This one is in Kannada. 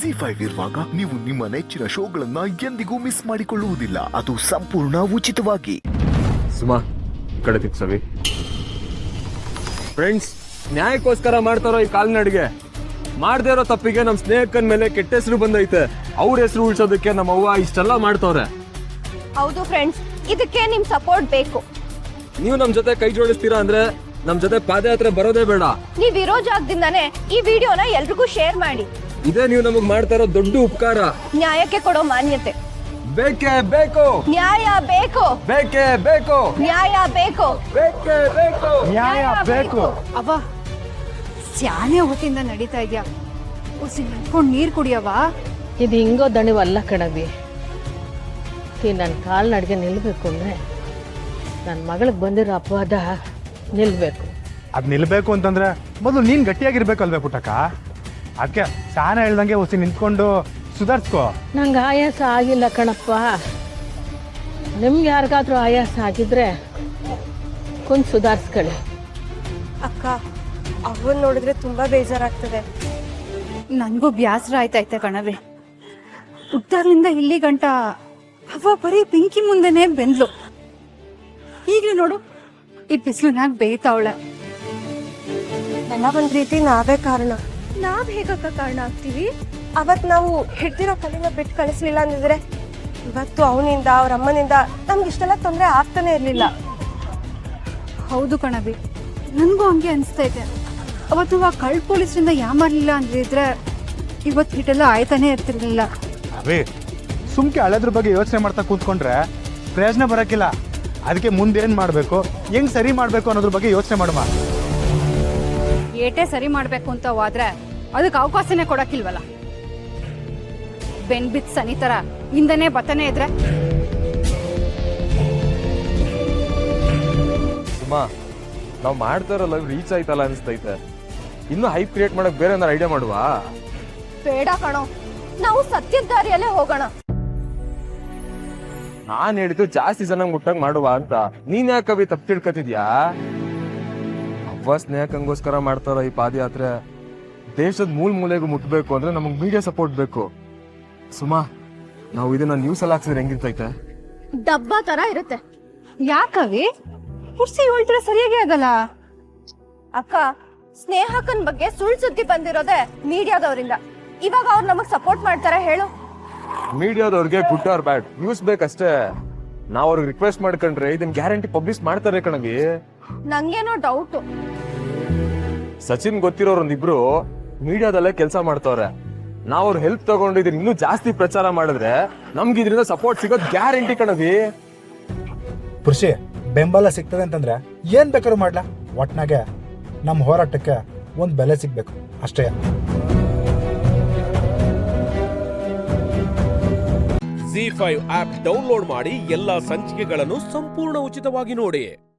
ZEE5 ಇರುವಾಗ ನೀವು ನಿಮ್ಮ ನೆಚ್ಚಿನ ಶೋಗಳನ್ನ ಎಂದಿಗೂ ಮಿಸ್ ಮಾಡಿಕೊಳ್ಳುವುದಿಲ್ಲ. ಅದು ಸಂಪೂರ್ಣ ಉಚಿತವಾಗಿ. ಸುಮಾ ಕಡೆ ತಿಕ್ಸವಿ. ಫ್ರೆಂಡ್ಸ್, ನ್ಯಾಯಕ್ಕೋಸ್ಕರ ಮಾಡ್ತಾರೋ ಈ ಕಾಲ್ನಡಿಗೆ. ಮಾಡದೇ ಇರೋ ತಪ್ಪಿಗೆ ನಮ್ಮ ಸ್ನೇಹಿತನ ಮೇಲೆ ಕೆಟ್ಟ ಹೆಸರು ಬಂದೈತೆ. ಅವ್ರ ಹೆಸರು ಉಳಿಸೋದಕ್ಕೆ ನಮ್ಮ ಅವ್ವ ಇಷ್ಟೆಲ್ಲ ಮಾಡ್ತವ್ರೆ. ಹೌದು ಫ್ರೆಂಡ್ಸ್, ಇದಕ್ಕೆ ನಿಮ್ ಸಪೋರ್ಟ್ ಬೇಕು. ನೀವು ನಮ್ ಜೊತೆ ಕೈ ಜೋಡಿಸ್ತೀರಾ ಅಂದ್ರೆ ನಮ್ ಜೊತೆ ಪಾದಯಾತ್ರೆ ಬರೋದೇ ಬೇಡ. ನೀವ್ ಇರೋ ಜಾಗದಿಂದಾನೇ ಈ ವಿಡಿಯೋನ ಎಲ್ರಿಗೂ ಶೇರ್ ಮಾಡಿ. ಇದೇ ನೀವು ನಮಗ್ ಮಾಡ್ತಾ ಇರೋ ದೊಡ್ಡ ಉಪಕಾರ. ನ್ಯಾಯಕ್ಕೆ ಕೊಡೋ ಮಾನ್ಯತೆ ಬೇಕೇ ಬೇಕು. ನ್ಯಾಯ ಬೇಕು. ಬೇಕೇ ಬೇಕು. ನ್ಯಾಯ ಬೇಕು. ಬೇಕೇ ಬೇಕು. ನ್ಯಾಯ ಬೇಕು. ಅವ್ವ, ಸ್ಯಾನೆ ಹೊತ್ತಿಂದ ನಡೀತಾ ಇದ್ಯಾ? ಉಸಿ ನಿಂತ್ಕೊಂಡು ನೀರ್ ಕುಡಿಯವ್ವ. ಇದು ಹಿಂಗೋ ದಣಿವಲ್ಲ ಕಣವಿ. ನನ್ನ ಕಾಲ್ನಡಿಗೆ ನಿಲ್ಬೇಕು ಅಂದ್ರೆ ನನ್ನ ಮಗಳಿಗೆ ಬಂದಿರೋ ಅಪವಾದ ನಿಲ್ಬೇಕು. ಅದ್ ನಿಲ್ಬೇಕು ಅಂತಂದ್ರೆ ಮೊದಲು ನೀನ್ ಗಟ್ಟಿಯಾಗಿರ್ಬೇಕಲ್ವೇ ಪುಟ್ಟಕ್ಕ? ಅದಕ್ಕೆ ಸ್ಯಾನೆ ಹೇಳ್ದಂಗೆ ಉಸಿ ನಿಂತ್ಕೊಂಡು ಸುಧಾರಿಸ್ಕೋ. ನಂಗೆ ಆಯಾಸ ಆಗಿಲ್ಲ ಕಣಪ್ಪ. ನಿಮ್ಗೆ ಯಾರಿಗಾದ್ರೂ ಆಯಾಸ ಆಗಿದ್ರೆ ಕೊಂಚ ಸುಧಾರಿಸ್ಕೊಳ್ಳಿ. ಅಕ್ಕ, ಅವನ್ ನೋಡಿದ್ರೆ ತುಂಬಾ ಬೇಜಾರಾಗ್ತದೆ. ನನ್ಗೂ ಬ್ಯಾಸರ ಆಯ್ತೈತೆ ಕಣವೆ. ಹುಟ್ಟಾಗ್ಲಿಂದ ಇಲ್ಲಿ ಗಂಟ ಅವ್ವ ಬರೀ ಬೆಂಕಿ ಮುಂದೆನೆ ಬೆಂದ್ಲು. ಈಗ್ಲೂ ನೋಡು, ಈ ಬಿಸಿಲಿನಾಗ ಬೇಯ್ತಾವಳೆ. ಎಲ್ಲ ಒಂದ್ ರೀತಿ ನಾವೇ ಕಾರಣ. ನಾವ್ ಹೇಗಕ್ಕ ಕಾರಣ ಆಗ್ತೀವಿ? ಅವತ್ ನಾವು ಹಿಡ್ದಿರೋ ಕಲಿನ ಬಿಟ್ಟು ಕಳಿಸ್ಲಿಲ್ಲ ಅಂದಿದ್ರೆ ಇವತ್ತು ಅವನಿಂದ ಅವ್ರ ಅಮ್ಮನಿಂದ ನಮ್ಗೆ ಇಷ್ಟೆಲ್ಲ ತೊಂದ್ರೆ ಆಗ್ತಾನೆ ಇರ್ಲಿಲ್ಲ. ಹೌದು ಕಣವಿ, ನನ್ಗೂ ಹಂಗೆ ಅನ್ಸ್ತೈತೆ. ಅವತ್ತು ಆ ಕಳ್ ಪೊಲೀಸರಿಂದ ಯಾಮಾರ್ಲಿಲ್ಲ ಅಂದಿದ್ರೆ ಇವತ್ತು ಹಿಟ್ಟೆಲ್ಲ ಆಯ್ತಾನೆ ಇರ್ತಿರ್ಲಿಲ್ಲ. ಅವೇ ಸುಮ್ಕೆ ಹಳೆದ್ರ ಬಗ್ಗೆ ಯೋಚನೆ ಮಾಡ್ತಾ ಕೂತ್ಕೊಂಡ್ರೆ ಪ್ರಯೋಜನ ಬರಕ್ಕಿಲ್ಲ. ಅದಕ್ಕೆ ಮುಂದೇನ್ ಮಾಡ್ಬೇಕು, ಹೆಂಗ್ ಸರಿ ಮಾಡ್ಬೇಕು ಅನ್ನೋದ್ರ ಬಗ್ಗೆ ಯೋಚನೆ ಮಾಡುವ. ಏಟೇ ಸರಿ ಮಾಡ್ಬೇಕು ಅಂತ ಹೋದ್ರೆ ಅದಕ್ಕೆ ಅವಕಾಶನೇ ಕೊಡಕ್ಕಿಲ್ವಲ್ಲ. ಬೆನ್ ಬಿತ್ ಸನಿ ತರ ಹಿಂದನೇ ಬತ್ತನೆ ಇದ್ರೆ. ಸುಮಾ, ನಾವ್ ಮಾಡ್ತಾ ಇರೋ ಲೈವ್ ರೀಚ್ ಆಯ್ತಲ್ಲ ಅನಿಸ್ತೈತೆ. ಇನ್ನು ಹೈಪ್ ಕ್ರಿಯೇಟ್ ಮಾಡಕ್ ಬೇರೆ ಏನಾರು ಐಡಿಯಾ ಮಾಡುವ? ಬೇಡ ಕಣೋ, ನಾವು ಸತ್ಯದ ದಾರಿಯಲ್ಲೇ ಹೋಗೋಣ. ನಾನ್ ಹೇಳಿದ್ದು ಜಾಸ್ತಿ ಜನ ಮುಟ್ಟಂಗ್ ಮಾಡುವ ಅಂತ. ನೀನ್ ಯಾಕವಿ ತಪ್ಪು ತಿಳ್ಕೊತಿದ್ಯಾ? ಅವ್ವ ಸ್ನೇಹಕ್ಕಂಗೋಸ್ಕರ ಮಾಡ್ತಾರ ಈ ಪಾದಯಾತ್ರೆ. ದೇಶದ ಮೂಲೆಗೂ ಮುಟ್ಬೇಕು ಅಂದ್ರೆ ನಮಗ್ ಮೀಡಿಯಾ ಸಪೋರ್ಟ್ ಬೇಕು. ಸುಮಾ, ನಾವು ಇದನ್ನ ನ್ಯೂಸ್ ಅಲ್ಲಿ ಹಾಕ್ಸಿದ್ರೆ ಹೆಂಗಿರ್ತೈತೆ? ಡಬ್ಬಾ ತರ ಇರುತ್ತೆ. ಯಾಕವಿ ಕುರ್ಸಿ ಹೇಳ್ತಿರ ಸರಿಯಾಗಿ ಆಗಲ್ಲ. ಅಕ್ಕ, ಸ್ನೇಹಕನ್ ಬಗ್ಗೆ ಸುಳ್ಳು ಸುದ್ದಿ ಬಂದಿರೋದೆ ಮೀಡಿಯಾದವರಿಂದ. ಇವಾಗ ಅವ್ರು ನಮಗ್ ಸಪೋರ್ಟ್ ಮಾಡ್ತಾರ ಹೇಳು? ಮೀಡಿಯಾದವ್ರಿಗೆ ಗುಡ್ ಆರ್ ಬ್ಯಾಡ್ ನ್ಯೂಸ್ ಬೇಕಷ್ಟೇ. ನಾವ್ ಅವ್ರಿಗೆ ರಿಕ್ವೆಸ್ಟ್ ಮಾಡ್ಕೊಂಡ್ರೆ ಇದನ್ ಗ್ಯಾರಂಟಿ ಪಬ್ಲಿಷ್ ಮಾಡ್ತಾರೆ ಕಣವಿ. ನಂಗೇನೋ ಡೌಟ್. ಸಚಿನ್ ಗೊತ್ತಿರೋರ್ ಒಂದಿಬ್ರು ಮೀಡಿಯಾದಲ್ಲೇ ಕೆಲಸ ಮಾಡ್ತವ್ರೆ. ನಾವ್ ಅವ್ರ ಹೆಲ್ಪ್ ತಗೊಂಡು ಇದನ್ನ ಇನ್ನೂ ಜಾಸ್ತಿ ಪ್ರಚಾರ ಮಾಡಿದ್ರೆ ನಮ್ಗೆ ಇದರಿಂದ ಸಪೋರ್ಟ್ ಸಿಗೋದ್ ಗ್ಯಾರಂಟಿ ಕಣವಿ. ಕೃಷಿ ಬೆಂಬಲ ಸಿಗ್ತದೆ ಅಂತಂದ್ರೆ ಏನ್ ಬೇಕಾದ್ರೂ ಮಾಡ್ಲಾ, ಒಟ್ನಾಗೆ ನಮ್ಮ ಹೋರಾಟಕ್ಕೆ ಒಂದು ಬೆಲೆ ಸಿಗ್ಬೇಕು ಅಷ್ಟೇ. ZEE5 ಆಪ್ ಡೌನ್ಲೋಡ್ ಮಾಡಿ ಎಲ್ಲಾ ಸಂಚಿಕೆಗಳನ್ನು ಸಂಪೂರ್ಣ ಉಚಿತವಾಗಿ ನೋಡಿ.